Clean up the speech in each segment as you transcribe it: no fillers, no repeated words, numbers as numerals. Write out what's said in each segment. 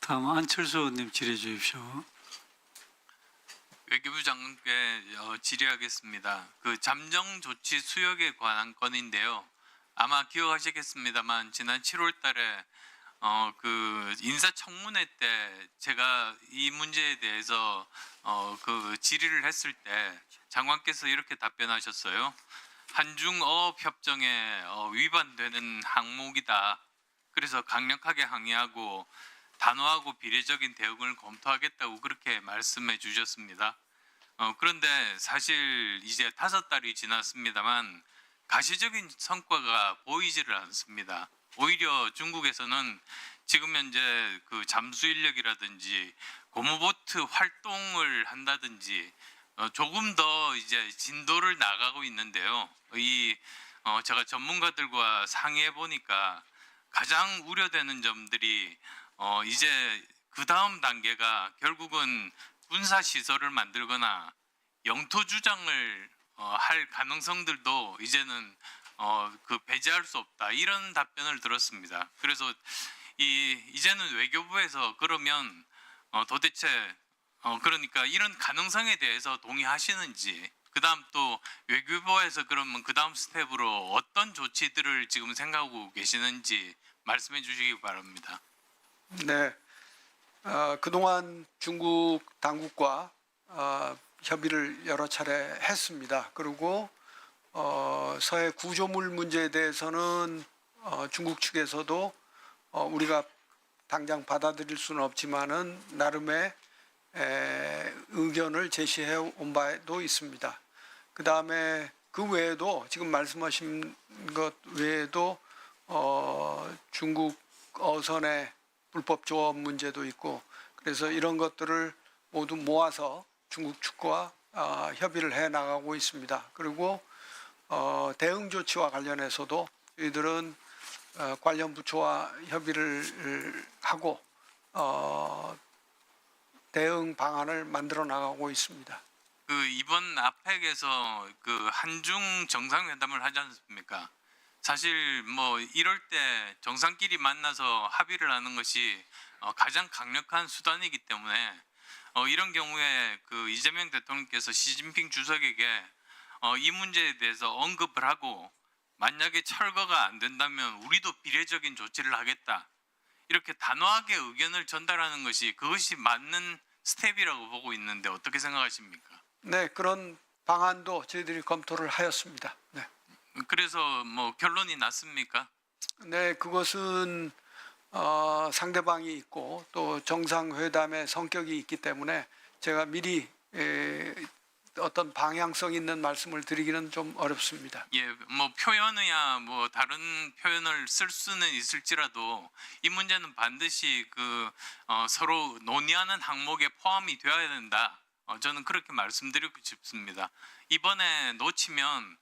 다음 안철수 의원님 질의해 주십시오. 외교부 장관께 질의하겠습니다. 그 잠정 조치 수역에 관한 건인데요. 아마 기억하시겠습니다만 지난 7월달에 그 인사청문회 때 제가 이 문제에 대해서 그 질의를 했을 때 장관께서 이렇게 답변하셨어요. 한중어업협정에 위반되는 항목이다. 그래서 강력하게 항의하고 단호하고 비례적인 대응을 검토하겠다고 그렇게 말씀해 주셨습니다. 그런데 사실 이제 5달이 지났습니다만 가시적인 성과가 보이지를 않습니다. 오히려 중국에서는 지금 현재 그 잠수 인력이라든지 고무보트 활동을 한다든지 조금 더 이제 진도를 나가고 있는데요. 제가 전문가들과 상의해 보니까 가장 우려되는 점들이 이제 그 다음 단계가 결국은 군사 시설을 만들거나 영토 주장을 할 가능성들도 이제는 그 배제할 수 없다 이런 답변을 들었습니다. 그래서 이제는 외교부에서 그러면 도대체 그러니까 이런 가능성에 대해서 동의하시는지, 그 다음 또 외교부에서 그러면 그 다음 스텝으로 어떤 조치들을 지금 생각하고 계시는지 말씀해 주시기 바랍니다. 네, 그동안 중국 당국과 협의를 여러 차례 했습니다. 그리고 서해 구조물 문제에 대해서는 중국 측에서도 우리가 당장 받아들일 수는 없지만은 나름의 의견을 제시해 온 바도 있습니다. 그 다음에 그 외에도 지금 말씀하신 것 외에도 중국 어선의 불법 조업 문제도 있고, 그래서 이런 것들을 모두 모아서 중국 측과 협의를 해 나가고 있습니다. 그리고 대응 조치와 관련해서도 저희들은 관련 부처와 협의를 하고 대응 방안을 만들어 나가고 있습니다. 그 이번 아펙에서 그 한중 정상회담을 하지 않습니까? 사실 뭐 이럴 때 정상끼리 만나서 합의를 하는 것이 가장 강력한 수단이기 때문에 이런 경우에 그 이재명 대통령께서 시진핑 주석에게 이 문제에 대해서 언급을 하고 만약에 철거가 안 된다면 우리도 비례적인 조치를 하겠다. 이렇게 단호하게 의견을 전달하는 것이 그것이 맞는 스텝이라고 보고 있는데 어떻게 생각하십니까? 네, 그런 방안도 저희들이 검토를 하였습니다. 네, 그래서 뭐 결론이 났습니까? 네, 그것은 상대방이 있고 또 정상회담의 성격이 있기 때문에 제가 미리 어떤 방향성 있는 말씀을 드리기는 좀 어렵습니다. 예, 뭐 표현이야 뭐 다른 표현을 쓸 수는 있을지라도 이 문제는 반드시 그 서로 논의하는 항목에 포함이 되어야 된다. 저는 그렇게 말씀드리고 싶습니다. 이번에 놓치면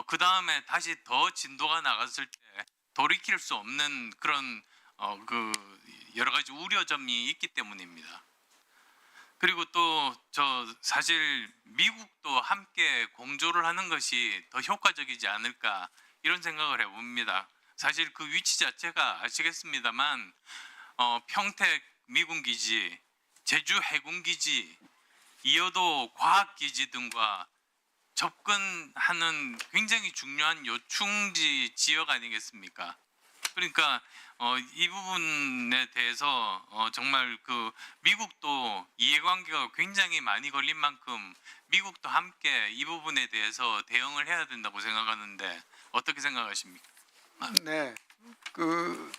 그 다음에 다시 더 진도가 나갔을 때 돌이킬 수 없는 그런 그 여러 가지 우려점이 있기 때문입니다. 그리고 또 저 사실 미국도 함께 공조를 하는 것이 더 효과적이지 않을까 이런 생각을 해봅니다. 사실 그 위치 자체가 아시겠습니다만 평택 미군 기지, 제주 해군 기지, 이어도 과학 기지 등과 접근하는 굉장히 중요한 요충지 지역 아니겠습니까? 그러니까 이 부분에 대해서 정말 그 미국도 이해관계가 굉장히 많이 걸린 만큼 미국도 함께 이 부분에 대해서 대응을 해야 된다고 생각하는데 어떻게 생각하십니까? 네, 그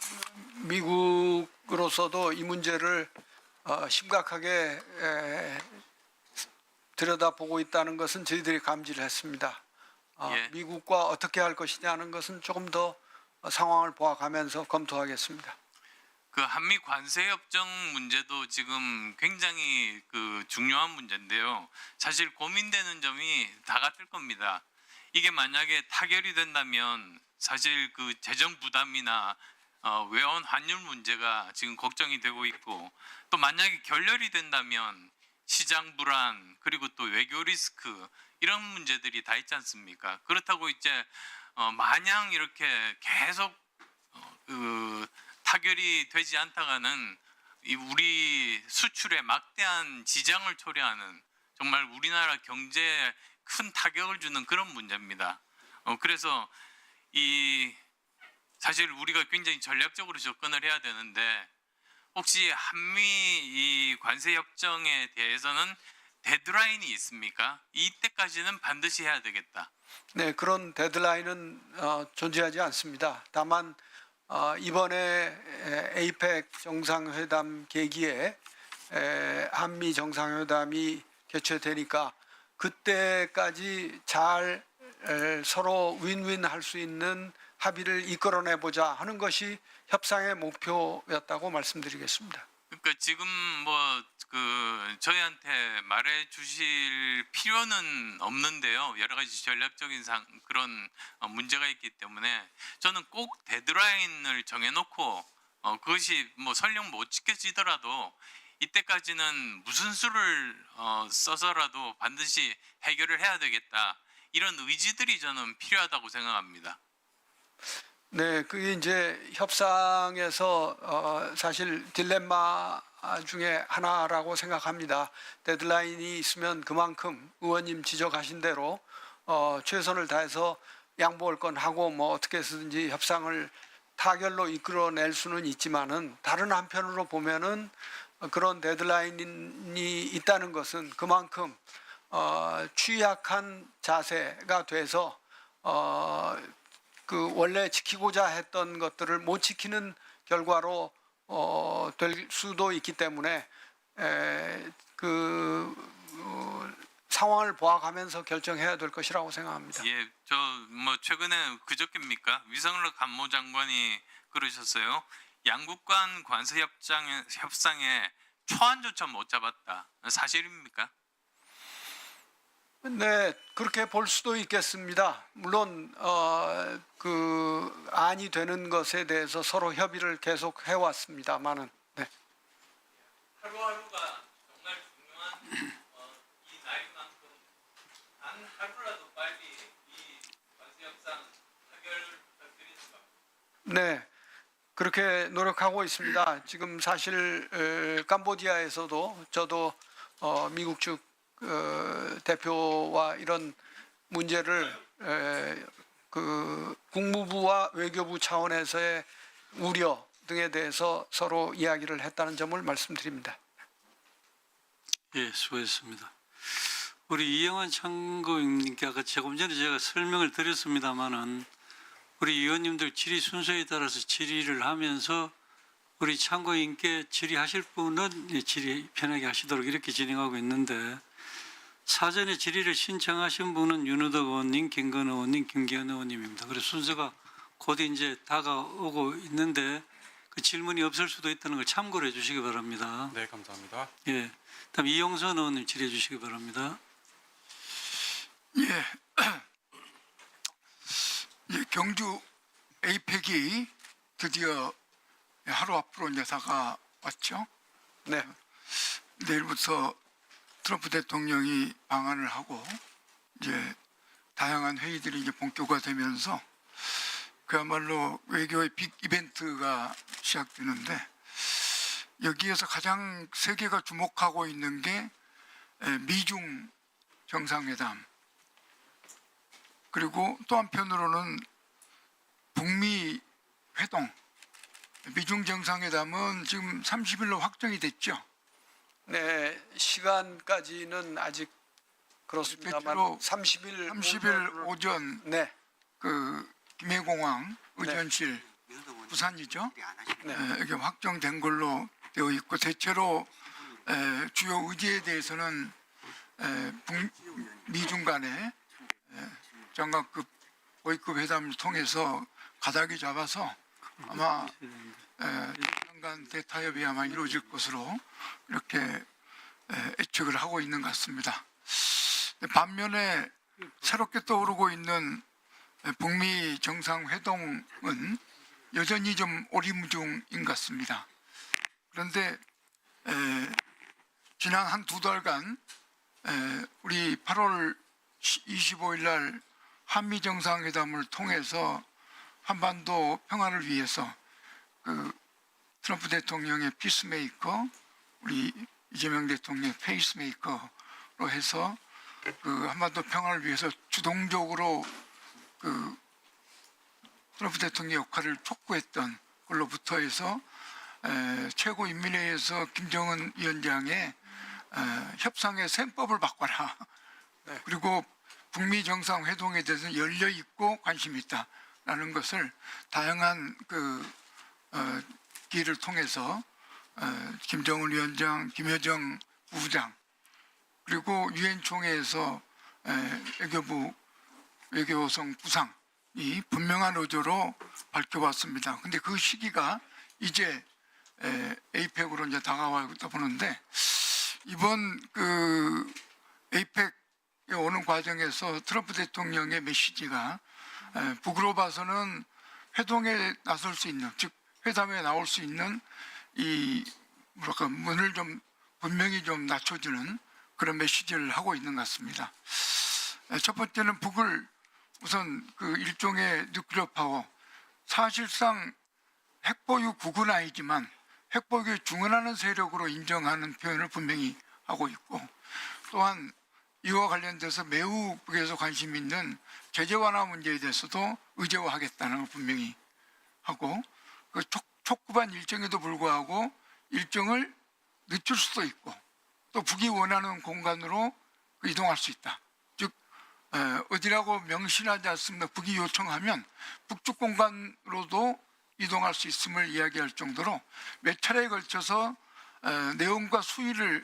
미국으로서도 이 문제를 심각하게 들여다보고 있다는 것은 저희들이 감지를 했습니다. 예. 미국과 어떻게 할 것이냐는 것은 조금 더 상황을 보아가면서 검토하겠습니다. 그 한미 관세 협정 문제도 지금 굉장히 그 중요한 문제인데요. 사실 고민되는 점이 다 같을 겁니다. 이게 만약에 타결이 된다면 사실 그 재정 부담이나 외환 환율 문제가 지금 걱정이 되고 있고, 또 만약에 결렬이 된다면 시장 불안 그리고 또 외교 리스크 이런 문제들이 다 있지 않습니까? 그렇다고 이제 마냥 이렇게 계속 그 타결이 되지 않다가는 이 우리 수출에 막대한 지장을 초래하는 정말 우리나라 경제에 큰 타격을 주는 그런 문제입니다. 그래서 이 사실 우리가 굉장히 전략적으로 접근을 해야 되는데 혹시 한미 이 관세 협정에 대해서는 데드라인이 있습니까? 이때까지는 반드시 해야 되겠다. 네, 그런 데드라인은 존재하지 않습니다. 다만 이번에 에이펙 정상회담 계기에 한미 정상회담이 개최되니까 그때까지 잘 서로 윈윈 할 수 있는 합의를 이끌어내 보자 하는 것이 협상의 목표였다고 말씀드리겠습니다. 그러니까 지금 뭐 그 저희한테 말해 주실 필요는 없는데요. 여러 가지 전략적인 그런 문제가 있기 때문에 저는 꼭 데드라인을 정해놓고 그것이 뭐 설령 못 지켜지더라도 이때까지는 무슨 수를 써서라도 반드시 해결을 해야 되겠다. 이런 의지들이 저는 필요하다고 생각합니다. 네, 그게 이제 협상에서 사실 딜레마 중에 하나라고 생각합니다. 데드라인이 있으면 그만큼 의원님 지적하신 대로 최선을 다해서 양보할 건 하고 뭐 어떻게 해서든지 협상을 타결로 이끌어낼 수는 있지만은 다른 한편으로 보면은 그런 데드라인이 있다는 것은 그만큼 취약한 자세가 돼서 그 원래 지키고자 했던 것들을 못 지키는 결과로 될 수도 있기 때문에 상황을 보아가면서 결정해야 될 것이라고 생각합니다. 예, 저 뭐 최근에 그저께입니까? 위성락 간모장관이 그러셨어요. 양국 간 관세 협상에 초안조차 못 잡았다. 사실입니까? 네, 그렇게 볼 수도 있겠습니다. 물론 그 안이 되는 것에 대해서 서로 협의를 계속 해왔습니다만은. 네. 하루하루가 정말 중요한 이 날만큼 단 하루라도 빨리 이 관세 협상 타결을 부탁드리는 것. 네, 그렇게 노력하고 있습니다. 지금 사실 캄보디아에서도 저도 미국 측 대표와 이런 문제를 그 국무부와 외교부 차원에서의 우려 등에 대해서 서로 이야기를 했다는 점을 말씀드립니다. 예, 수고했습니다. 우리 이영환 참고인님께 아까 조금 전에 제가 설명을 드렸습니다마는 우리 의원님들 질의 순서에 따라서 질의를 하면서 우리 참고인께 질의하실 분은 질의 편하게 하시도록 이렇게 진행하고 있는데 사전에 질의를 신청하신 분은 윤우덕 의원님, 김건희 의원님, 김기현 의원님입니다. 그래서 순서가 곧 이제 다가오고 있는데 그 질문이 없을 수도 있다는 걸 참고를 해주시기 바랍니다. 네, 감사합니다. 예, 다음 이용선 의원님 질의해 주시기 바랍니다. 예, 경주 에이펙이 드디어 하루 앞으로 이제 다가왔죠. 네, 내일부터 트럼프 대통령이 방한을 하고 이제 다양한 회의들이 이제 본격화되면서 그야말로 외교의 빅 이벤트가 시작되는데 여기에서 가장 세계가 주목하고 있는 게 미중 정상회담 그리고 또 한편으로는 북미 회동 미중 정상회담은 지금 30일로 확정이 됐죠. 네, 시간까지는 아직 그렇습니다만 대체로 30일 오전 네, 그 김해공항 의전실 부산이죠. 네. 여기 확정된 걸로 되어 있고 대체로 주요 의제에 대해서는 미중 간의 장관급 고위급 회담을 통해서 가닥이 잡아서 아마 장관 대타협이 아마 이루어질 것으로 이렇게 예측을 하고 있는 것 같습니다. 반면에 새롭게 떠오르고 있는 북미 정상회동은 여전히 좀 오리무중인 것 같습니다. 그런데 지난 한 두 달간 우리 8월 25일 날 한미 정상회담을 통해서 한반도 평화를 위해서 그 트럼프 대통령의 피스메이커, 우리 이재명 대통령의 페이스메이커로 해서 그 한반도 평화를 위해서 주동적으로 그 트럼프 대통령 역할을 촉구했던 걸로부터 해서 최고인민회의에서 김정은 위원장의 협상의 셈법을 바꿔라. 네. 그리고 북미 정상회동에 대해서 열려 있고 관심이 있다라는 것을 다양한 기회를 통해서 김정은 위원장, 김여정 부부장 그리고 유엔 총회에서 외교부 외교성 부상이 분명한 의도로 밝혀왔습니다. 근데 그 시기가 이제 에이펙으로 이제 다가와있다 보는데 이번 그 에이펙에 오는 과정에서 트럼프 대통령의 메시지가 북으로 봐서는 회동에 나설 수 있는, 즉 회담에 나올 수 있는 이 뭐랄까 문을 좀 분명히 좀 낮춰주는 그런 메시지를 하고 있는 것 같습니다. 첫 번째는 북을 우선 그 일종의 뉴클리어 파워, 사실상 핵보유 국은 아니지만 핵보유에 중언하는 세력으로 인정하는 표현을 분명히 하고 있고, 또한 이와 관련돼서 매우 북에서 관심 있는 제재 완화 문제에 대해서도 의제화하겠다는 걸 분명히 하고, 그 촉구반 일정에도 불구하고 일정을 늦출 수도 있고 또 북이 원하는 공간으로 이동할 수 있다. 즉 어디라고 명시하지 않습니다. 북이 요청하면 북쪽 공간으로도 이동할 수 있음을 이야기할 정도로 몇 차례에 걸쳐서 내용과 수위를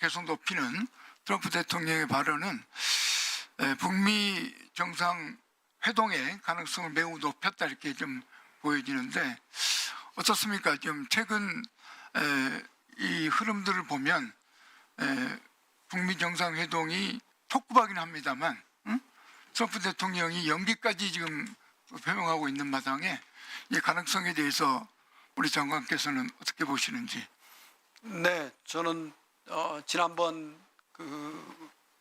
계속 높이는 트럼프 대통령의 발언은 북미 정상 회동의 가능성을 매우 높였다 이렇게 좀 보여지는데 어떻습니까? 좀 최근 이 흐름들을 보면 북미 정상 회동이 촉구하긴 합니다만 트럼프 대통령이 연기까지 지금 표명하고 있는 마당에 이 가능성에 대해서 우리 장관께서는 어떻게 보시는지? 네, 저는 지난번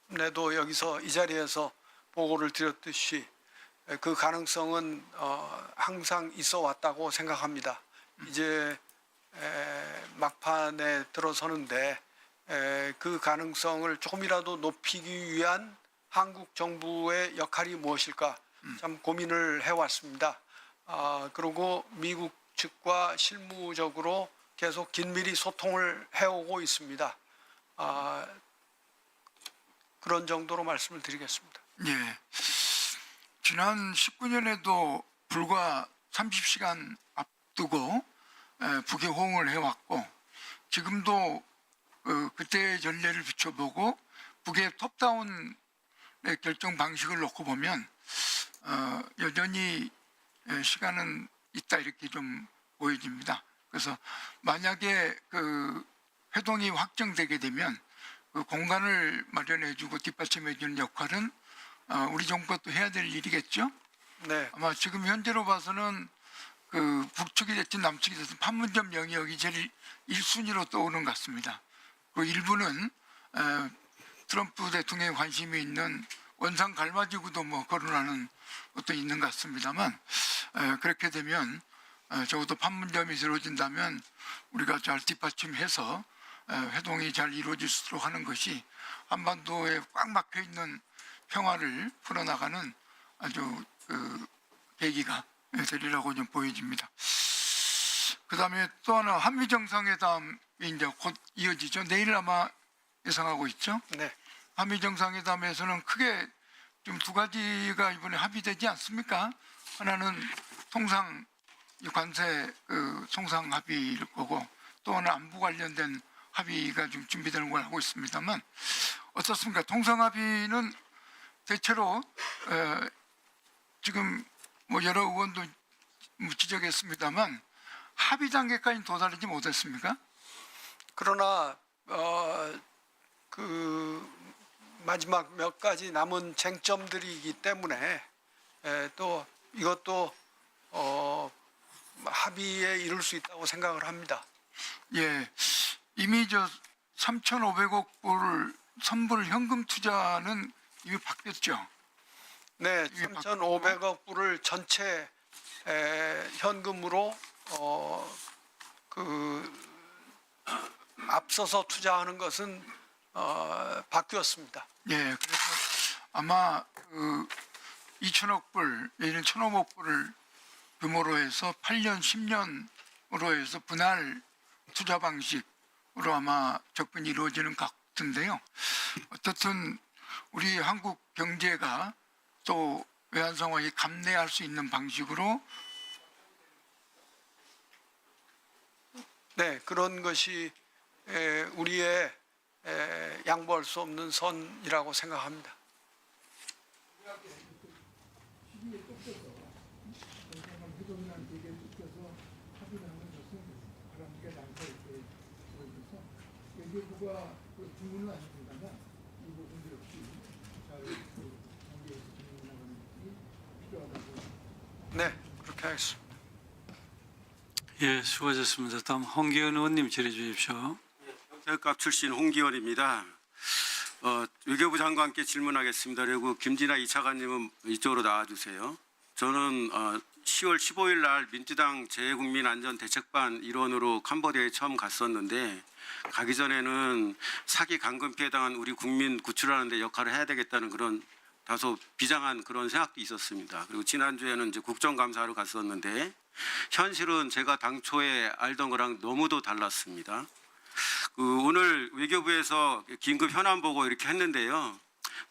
내도 여기서 이 자리에서 보고를 드렸듯이 그 가능성은 항상 있어 왔다고 생각합니다. 이제 막판에 들어서는데 그 가능성을 조금이라도 높이기 위한 한국 정부의 역할이 무엇일까 참 고민을 해왔습니다. 그리고 미국 측과 실무적으로 계속 긴밀히 소통을 해오고 있습니다. 그런 정도로 말씀을 드리겠습니다. 예. 지난 19년에도 불과 30시간 앞두고 북에 호응을 해왔고 지금도 그때의 전례를 비춰보고 북의 톱다운의 결정 방식을 놓고 보면 여전히 시간은 있다 이렇게 좀 보여집니다. 그래서 만약에 그 회동이 확정되게 되면 그 공간을 마련해주고 뒷받침해주는 역할은 우리 정부가 또 해야 될 일이겠죠. 네, 아마 지금 현재로 봐서는 그 북측이 됐든 남측이 됐든 판문점 영역이 제일 1순위로 떠오르는 것 같습니다. 그 일부는 트럼프 대통령에 관심이 있는 원산 갈마지구도 뭐 거론하는 것도 있는 것 같습니다만 그렇게 되면 적어도 판문점이 이루어진다면 우리가 잘 뒷받침해서 회동이 잘 이루어질 수 있도록 하는 것이 한반도에 꽉 막혀 있는 평화를 풀어나가는 아주 계기가 되리라고 좀 보여집니다. 그 다음에 또 하나 한미 정상회담이 이제 곧 이어지죠. 내일 아마 예상하고 있죠. 네, 한미 정상회담에서는 크게 좀 두 가지가 이번에 합의되지 않습니까? 하나는 통상 관세 통상 합의일 거고 또 하나 안보 관련된 합의가 좀 준비되는 걸 알고 있습니다만 어떻습니까? 통상 합의는 대체로 지금 뭐 여러 의원도 지적했습니다만 합의 단계까지 도달하지 못했습니까? 그러나 그 마지막 몇 가지 남은 쟁점들이기 때문에 또 이것도 합의에 이룰 수 있다고 생각을 합니다. 예, 이미 저 3,500억 불 선불 현금 투자는 이미 바뀌었죠. 네, 이게 3,500억 불을 전체 현금으로 앞서서 투자하는 것은 바뀌었습니다. 예, 그래서 아마 2천억 불, 내지는 1,500억 불을 규모로 해서 8년, 10년으로 해서 분할 투자 방식으로 아마 접근이 이루어지는 것 같은데요. 어떻든 우리 한국 경제가 또 외환 상황이 감내할 수 있는 방식으로 네, 그런 것이 우리의 양보할 수 없는 선이라고 생각합니다. 네, 그렇게 하겠습니다. 예, 수고하셨습니다. 다음 홍기현 의원님 질의해 주십시오. 대값 출신 홍기원입니다. 외교부 장관께 질문하겠습니다. 그리고 김진아 2차관님은 이쪽으로 나와주세요. 저는 10월 15일 날 민주당 재국민안전대책반 일원으로 캄보디아에 처음 갔었는데 가기 전에는 사기 강금피해 당한 우리 국민 구출하는 데 역할을 해야 되겠다는 그런 다소 비장한 그런 생각도 있었습니다. 그리고 지난주에는 이제 국정감사하러 갔었는데 현실은 제가 당초에 알던 거랑 너무도 달랐습니다. 오늘 외교부에서 긴급 현안 보고 이렇게 했는데요.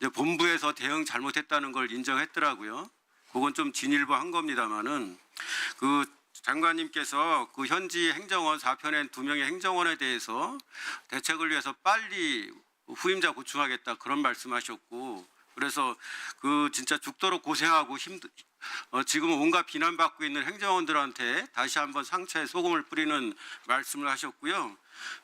이제 본부에서 대응 잘못했다는 걸 인정했더라고요. 그건 좀 진일보한 겁니다만은 장관님께서 현지 행정원 4편의 2명의 행정원에 대해서 대책을 위해서 빨리 후임자 보충하겠다 그런 말씀하셨고 그래서 진짜 죽도록 고생하고 지금 온갖 비난받고 있는 행정원들한테 다시 한번 상처에 소금을 뿌리는 말씀을 하셨고요.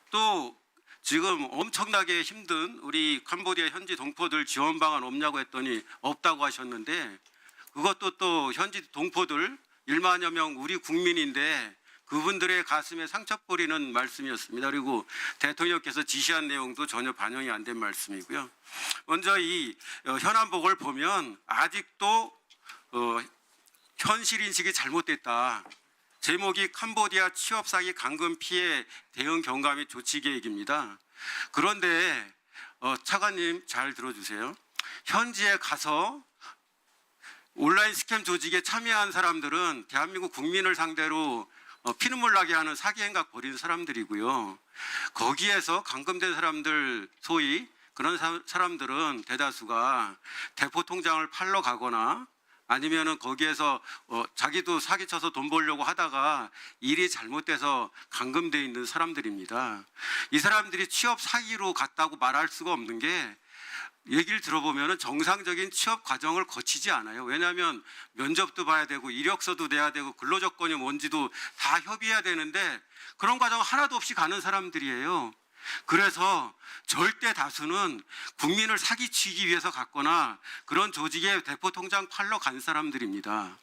또 지금 엄청나게 힘든 우리 캄보디아 현지 동포들 지원 방안 없냐고 했더니 없다고 하셨는데 그것도 또 현지 동포들 1만여 명 우리 국민인데 그분들의 가슴에 상처 뿌리는 말씀이었습니다. 그리고 대통령께서 지시한 내용도 전혀 반영이 안 된 말씀이고요. 먼저 이 현안복을 보면 아직도 현실 인식이 잘못됐다. 제목이 캄보디아 취업 사기 강금 피해 대응 경과 및 조치 계획입니다. 그런데 차관님 잘 들어주세요. 현지에 가서 온라인 스캠 조직에 참여한 사람들은 대한민국 국민을 상대로 피눈물 나게 하는 사기 행각 벌이는 사람들이고요. 거기에서 감금된 사람들 소위 그런 사람들은 대다수가 대포 통장을 팔러 가거나 아니면은 거기에서 자기도 사기쳐서 돈 벌려고 하다가 일이 잘못돼서 감금돼 있는 사람들입니다. 이 사람들이 취업 사기로 갔다고 말할 수가 없는 게 얘기를 들어보면 정상적인 취업 과정을 거치지 않아요. 왜냐하면 면접도 봐야 되고 이력서도 내야 되고 근로조건이 뭔지도 다 협의해야 되는데 그런 과정 하나도 없이 가는 사람들이에요. 그래서 절대 다수는 국민을 사기치기 위해서 갔거나 그런 조직에 대포통장 팔러 간 사람들입니다.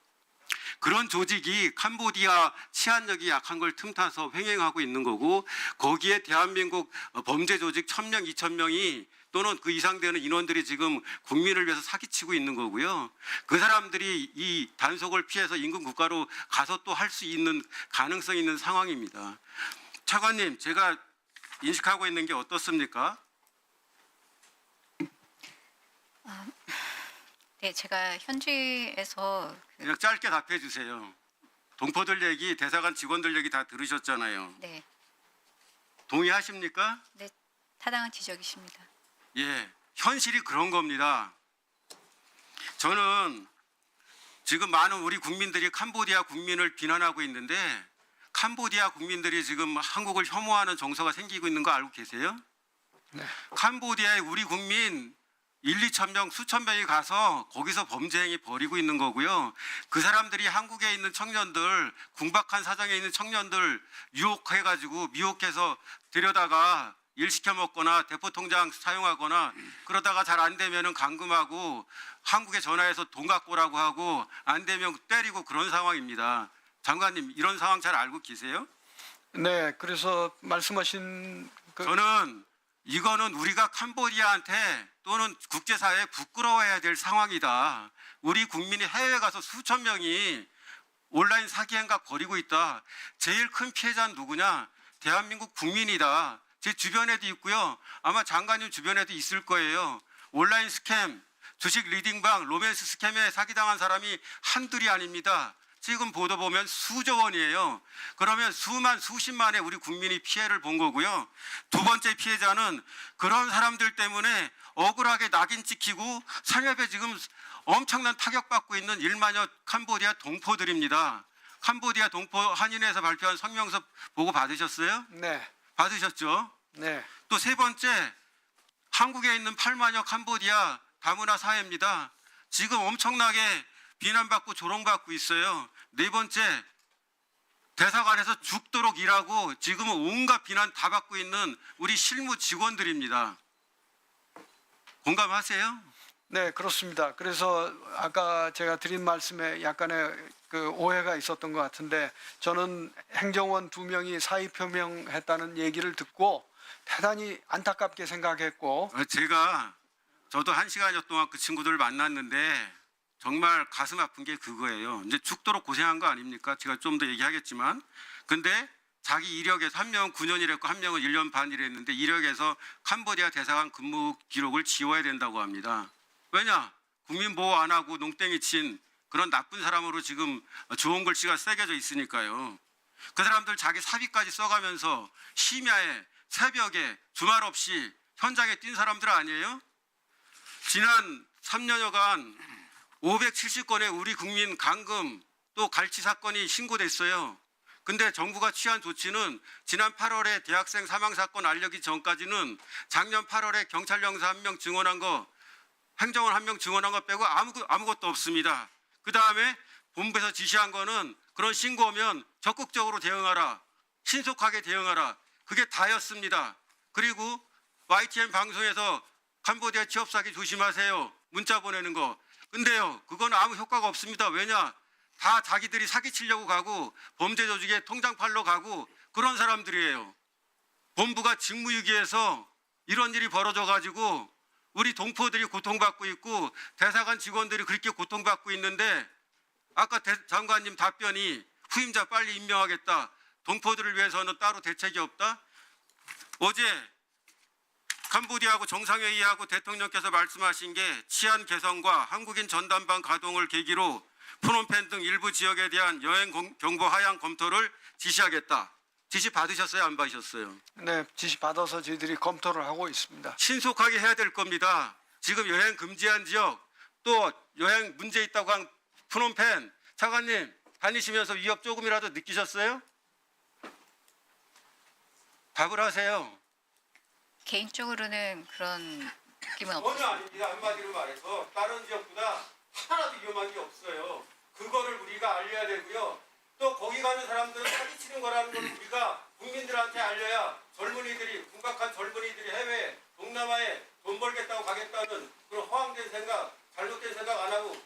그런 조직이 캄보디아 치안력이 약한 걸 틈타서 횡행하고 있는 거고 거기에 대한민국 범죄 조직 1,000명, 2,000명이 또는 그 이상 되는 인원들이 지금 국민을 위해서 사기치고 있는 거고요. 그 사람들이 이 단속을 피해서 인근 국가로 가서 또 할 수 있는 가능성이 있는 상황입니다. 차관님, 제가 인식하고 있는 게 어떻습니까? 네, 제가 현지에서 그냥 짧게 답해 주세요. 동포들 얘기, 대사관 직원들 얘기 다 들으셨잖아요. 네, 동의하십니까? 네, 타당한 지적이십니다. 예, 현실이 그런 겁니다. 저는 지금 많은 우리 국민들이 캄보디아 국민을 비난하고 있는데 캄보디아 국민들이 지금 한국을 혐오하는 정서가 생기고 있는 거 알고 계세요? 네. 캄보디아에 우리 국민 2천 명, 수천 명이 가서 거기서 범죄 행위 벌이고 있는 거고요. 그 사람들이 한국에 있는 청년들, 궁박한 사정에 있는 청년들 유혹해가지고 미혹해서 데려다가 일 시켜 먹거나 대포 통장 사용하거나 그러다가 잘 안 되면은 감금하고 한국에 전화해서 돈 갖고 오라고 하고 안 되면 때리고 그런 상황입니다. 장관님 이런 상황 잘 알고 계세요? 네, 그래서 말씀하신 저는 이거는 우리가 캄보디아한테 또는 국제사회에 부끄러워해야 될 상황이다. 우리 국민이 해외에 가서 수천 명이 온라인 사기 행각 벌이고 있다. 제일 큰 피해자는 누구냐? 대한민국 국민이다. 제 주변에도 있고요. 아마 장관님 주변에도 있을 거예요. 온라인 스캠, 주식 리딩방, 로맨스 스캠에 사기당한 사람이 한둘이 아닙니다. 지금 보도 보면 수조 원이에요. 그러면 수십만의 우리 국민이 피해를 본 거고요. 두 번째 피해자는 그런 사람들 때문에 억울하게 낙인 찍히고 산업에 지금 엄청난 타격받고 있는 1만여 캄보디아 동포들입니다. 캄보디아 동포 한인회에서 발표한 성명서 보고 받으셨어요? 네, 받으셨죠? 네, 또 세 번째, 한국에 있는 8만여 캄보디아 다문화 사회입니다. 지금 엄청나게 비난받고 조롱받고 있어요. 네 번째, 대사관에서 죽도록 일하고 지금은 온갖 비난 다 받고 있는 우리 실무 직원들입니다. 공감하세요? 네, 그렇습니다. 그래서 아까 제가 드린 말씀에 약간의 그 오해가 있었던 것 같은데 저는 행정원 2명이 사의 표명했다는 얘기를 듣고 대단히 안타깝게 생각했고 저도 1시간여 동안 그 친구들을 만났는데 정말 가슴 아픈 게 그거예요. 이제 죽도록 고생한 거 아닙니까? 제가 좀 더 얘기하겠지만. 근데 자기 이력에서 한 명은 9년 일했고 한 명은 1년 반 일했는데 이력에서 캄보디아 대사관 근무 기록을 지워야 된다고 합니다. 왜냐? 국민 보호 안 하고 농땡이 친 그런 나쁜 사람으로 지금 좋은 글씨가 새겨져 있으니까요. 그 사람들 자기 사비까지 써가면서 심야에 새벽에 주말 없이 현장에 뛴 사람들 아니에요? 지난 3년여간 570건의 우리 국민 감금 또 갈치 사건이 신고됐어요. 근데 정부가 취한 조치는 지난 8월에 대학생 사망 사건 알려기 전까지는 작년 8월에 경찰 형사 1명 증언한 거, 행정원 1명 증언한 거 빼고 아무것도 없습니다. 그 다음에 본부에서 지시한 거는 그런 신고 오면 적극적으로 대응하라, 신속하게 대응하라. 그게 다였습니다. 그리고 YTN 방송에서 캄보디아 취업 사기 조심하세요. 문자 보내는 거. 근데요, 그건 아무 효과가 없습니다. 왜냐? 다 자기들이 사기치려고 가고 범죄 조직에 통장 팔러 가고 그런 사람들이에요. 본부가 직무유기해서 이런 일이 벌어져 가지고 우리 동포들이 고통받고 있고 대사관 직원들이 그렇게 고통받고 있는데 아까 장관님 답변이 후임자 빨리 임명하겠다. 동포들을 위해서는 따로 대책이 없다. 어제 캄보디아하고 정상회의하고 대통령께서 말씀하신 게 치안 개선과 한국인 전담반 가동을 계기로 프놈펜 등 일부 지역에 대한 여행 경보 하향 검토를 지시하겠다. 지시 받으셨어요? 안 받으셨어요? 네, 지시 받아서 저희들이 검토를 하고 있습니다. 신속하게 해야 될 겁니다. 지금 여행 금지한 지역 또 여행 문제 있다고 한 프놈펜 차관님 다니시면서 위협 조금이라도 느끼셨어요? 답을 하세요. 개인적으로는 그런 느낌은 전혀 없어요. 아닙니다. 한마디로 말해서 다른 지역보다 하나도 위험한 게 없어요. 그거를 우리가 알려야 되고요. 또 거기 가는 사람들은 사기치는 거라는 걸 우리가 국민들한테 알려야 젊은이들이 군박한 젊은이들이 해외 동남아에 돈 벌겠다고 가겠다는 그런 허황된 생각, 잘못된 생각 안 하고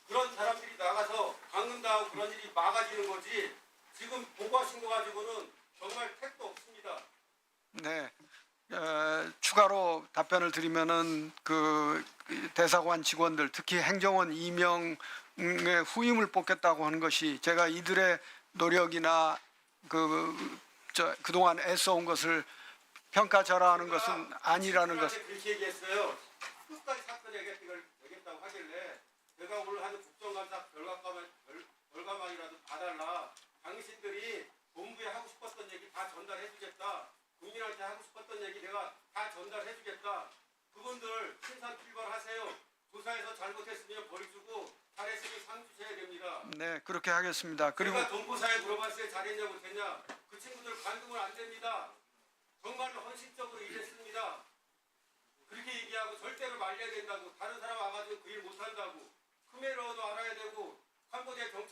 그런 사람들이 나가서 감금당하고 그런 일이 막아지는 거지. 지금 보고하신 거 가지고는 정말 택도 없습니다. 네. 추가로 답변을 드리면은 그 대사관 직원들 특히 행정원 2명의 후임을 뽑겠다고 하는 것이 제가 이들의 노력이나 그동안 애써온 것을 평가절하하는 것은 아니라는 것을 그렇게 얘기했어요. 끝까지 사건 얘기했다고 하길래 내가 오늘 하는 국정감사 결과만이라도 봐달라. 당신들이 본부에 하고 싶었던 얘기 다 전달해주겠다. 국민한테 하고 싶었던 얘기 내가 다 전달해주겠다. 그분들 신상필벌하세요. 조사해서 잘못했으면 벌이주고 잘했으면 상 주셔야 됩니다. 네, 그렇게 하겠습니다. 그리고 제가 동포사에 물어봤을 때 잘했냐 못했냐. 그 친구들 관두면 안 됩니다. 정말로 헌신적으로 일했습니다. 그렇게 얘기하고 절대로 말려야 된다고. 다른 사람 와가지고 그 일 못한다고. 크메르어도 알아야 되고 캄보디아 경찰